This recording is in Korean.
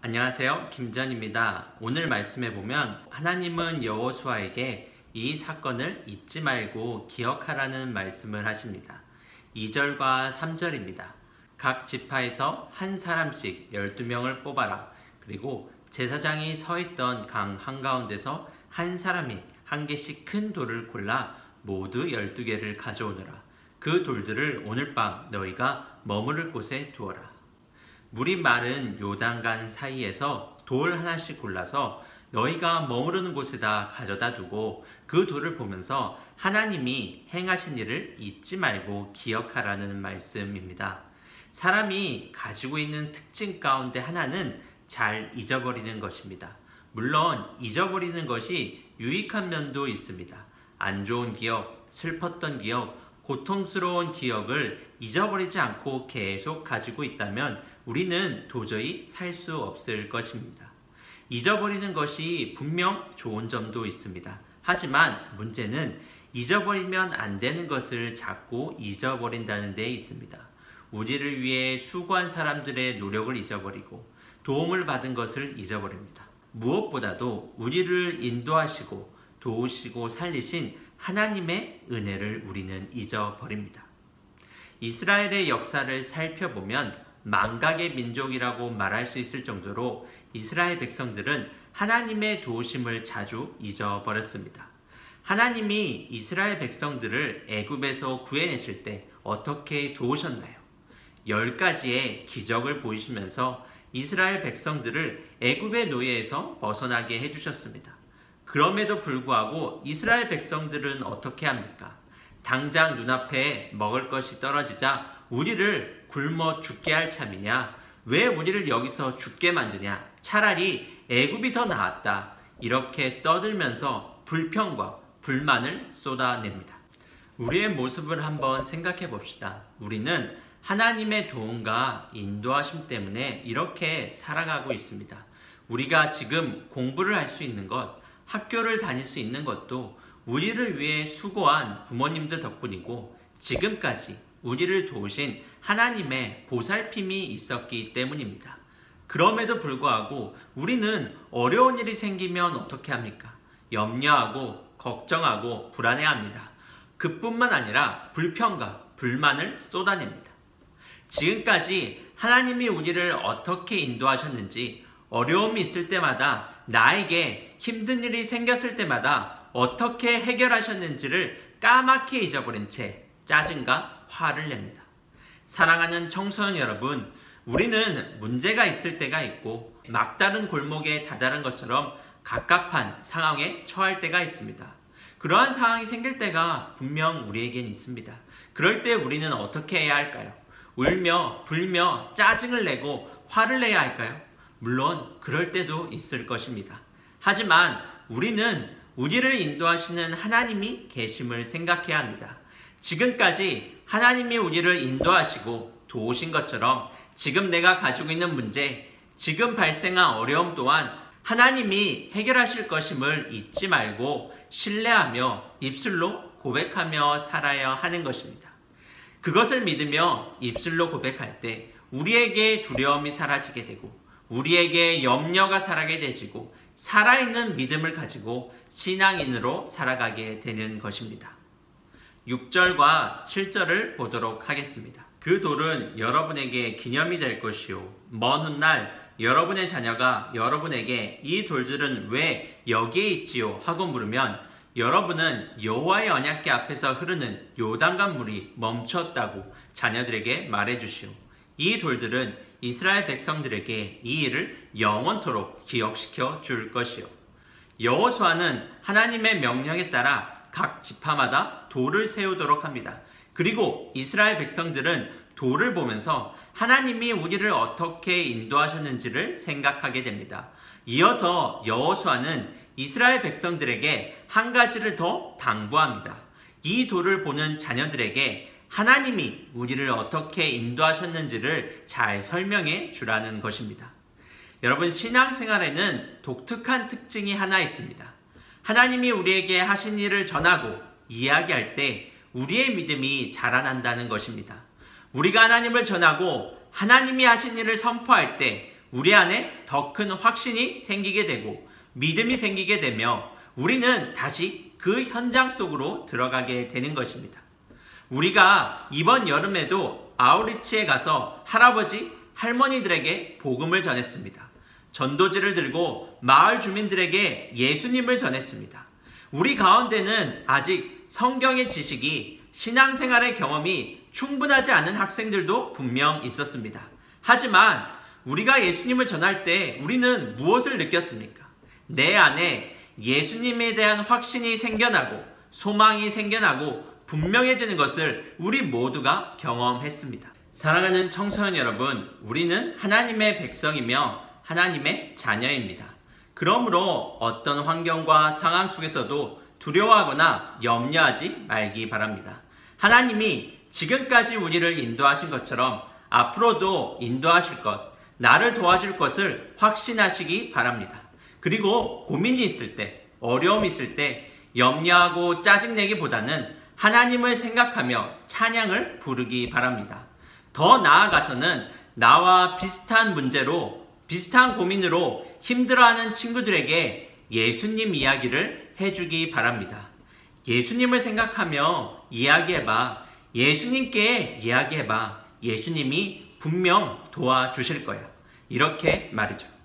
안녕하세요, 김전입니다. 오늘 말씀해 보면 하나님은 여호수아에게 이 사건을 잊지 말고 기억하라는 말씀을 하십니다. 2절과 3절입니다. 각 지파에서 한 사람씩 12명을 뽑아라. 그리고 제사장이 서 있던 강 한가운데서 한 사람이 한 개씩 큰 돌을 골라 모두 12개를 가져오너라. 그 돌들을 오늘 밤 너희가 머무를 곳에 두어라. 물이 마른 요단강 사이에서 돌 하나씩 골라서 너희가 머무르는 곳에다 가져다 두고 그 돌을 보면서 하나님이 행하신 일을 잊지 말고 기억하라는 말씀입니다. 사람이 가지고 있는 특징 가운데 하나는 잘 잊어버리는 것입니다. 물론 잊어버리는 것이 유익한 면도 있습니다. 안 좋은 기억, 슬펐던 기억, 고통스러운 기억을 잊어버리지 않고 계속 가지고 있다면 우리는 도저히 살 수 없을 것입니다. 잊어버리는 것이 분명 좋은 점도 있습니다. 하지만 문제는 잊어버리면 안 되는 것을 자꾸 잊어버린다는 데 있습니다. 우리를 위해 수고한 사람들의 노력을 잊어버리고 도움을 받은 것을 잊어버립니다. 무엇보다도 우리를 인도하시고 도우시고 살리신 하나님의 은혜를 우리는 잊어버립니다. 이스라엘의 역사를 살펴보면 망각의 민족이라고 말할 수 있을 정도로 이스라엘 백성들은 하나님의 도우심을 자주 잊어버렸습니다. 하나님이 이스라엘 백성들을 애굽에서 구해내실 때 어떻게 도우셨나요? 10가지의 기적을 보이시면서 이스라엘 백성들을 애굽의 노예에서 벗어나게 해주셨습니다. 그럼에도 불구하고 이스라엘 백성들은 어떻게 합니까? 당장 눈앞에 먹을 것이 떨어지자 우리를 굶어 죽게 할 참이냐? 왜 우리를 여기서 죽게 만드냐? 차라리 애굽이 더 나았다. 이렇게 떠들면서 불평과 불만을 쏟아냅니다. 우리의 모습을 한번 생각해 봅시다. 우리는 하나님의 도움과 인도하심 때문에 이렇게 살아가고 있습니다. 우리가 지금 공부를 할 수 있는 것, 학교를 다닐 수 있는 것도 우리를 위해 수고한 부모님들 덕분이고 지금까지 우리를 도우신 하나님의 보살핌이 있었기 때문입니다. 그럼에도 불구하고 우리는 어려운 일이 생기면 어떻게 합니까? 염려하고 걱정하고 불안해합니다. 그뿐만 아니라 불평과 불만을 쏟아냅니다. 지금까지 하나님이 우리를 어떻게 인도하셨는지, 어려움이 있을 때마다, 나에게 힘든 일이 생겼을 때마다 어떻게 해결하셨는지를 까맣게 잊어버린 채 짜증과 화를 냅니다. 사랑하는 청소년 여러분, 우리는 문제가 있을 때가 있고 막다른 골목에 다다른 것처럼 갑갑한 상황에 처할 때가 있습니다. 그러한 상황이 생길 때가 분명 우리에겐 있습니다. 그럴 때 우리는 어떻게 해야 할까요? 울며 불며 짜증을 내고 화를 내야 할까요? 물론 그럴 때도 있을 것입니다. 하지만 우리는 우리를 인도하시는 하나님이 계심을 생각해야 합니다. 지금까지 하나님이 우리를 인도하시고 도우신 것처럼 지금 내가 가지고 있는 문제, 지금 발생한 어려움 또한 하나님이 해결하실 것임을 잊지 말고 신뢰하며 입술로 고백하며 살아야 하는 것입니다. 그것을 믿으며 입술로 고백할 때 우리에게 두려움이 사라지게 되고 우리에게 염려가 사라지게 되지고 살아있는 믿음을 가지고 신앙인으로 살아가게 되는 것입니다. 6절과 7절을 보도록 하겠습니다. 그 돌은 여러분에게 기념이 될 것이요 먼 훗날 여러분의 자녀가 여러분에게 이 돌들은 왜 여기에 있지요? 하고 물으면 여러분은 여호와의 언약궤 앞에서 흐르는 요단강 물이 멈췄다고 자녀들에게 말해주시오. 이 돌들은 이스라엘 백성들에게 이 일을 영원토록 기억시켜 줄 것이요. 여호수아는 하나님의 명령에 따라 각 지파마다 돌을 세우도록 합니다. 그리고 이스라엘 백성들은 돌을 보면서 하나님이 우리를 어떻게 인도하셨는지를 생각하게 됩니다. 이어서 여호수아는 이스라엘 백성들에게 한 가지를 더 당부합니다. 이 돌을 보는 자녀들에게 하나님이 우리를 어떻게 인도하셨는지를 잘 설명해 주라는 것입니다. 여러분, 신앙생활에는 독특한 특징이 하나 있습니다. 하나님이 우리에게 하신 일을 전하고 이야기할 때 우리의 믿음이 자라난다는 것입니다. 우리가 하나님을 전하고 하나님이 하신 일을 선포할 때 우리 안에 더 큰 확신이 생기게 되고 믿음이 생기게 되며 우리는 다시 그 현장 속으로 들어가게 되는 것입니다. 우리가 이번 여름에도 아우리치에 가서 할아버지, 할머니들에게 복음을 전했습니다. 전도지를 들고 마을 주민들에게 예수님을 전했습니다. 우리 가운데는 아직 성경의 지식이 신앙생활의 경험이 충분하지 않은 학생들도 분명 있었습니다. 하지만 우리가 예수님을 전할 때 우리는 무엇을 느꼈습니까? 내 안에 예수님에 대한 확신이 생겨나고 소망이 생겨나고 분명해지는 것을 우리 모두가 경험했습니다. 사랑하는 청소년 여러분, 우리는 하나님의 백성이며 하나님의 자녀입니다. 그러므로 어떤 환경과 상황 속에서도 두려워하거나 염려하지 말기 바랍니다. 하나님이 지금까지 우리를 인도하신 것처럼 앞으로도 인도하실 것, 나를 도와줄 것을 확신하시기 바랍니다. 그리고 고민이 있을 때, 어려움이 있을 때 염려하고 짜증내기보다는 하나님을 생각하며 찬양을 부르기 바랍니다. 더 나아가서는 나와 비슷한 문제로, 비슷한 고민으로 힘들어하는 친구들에게 예수님 이야기를 해주기 바랍니다. 예수님을 생각하며 이야기해봐. 예수님께 이야기해봐. 예수님이 분명 도와주실 거야. 이렇게 말이죠.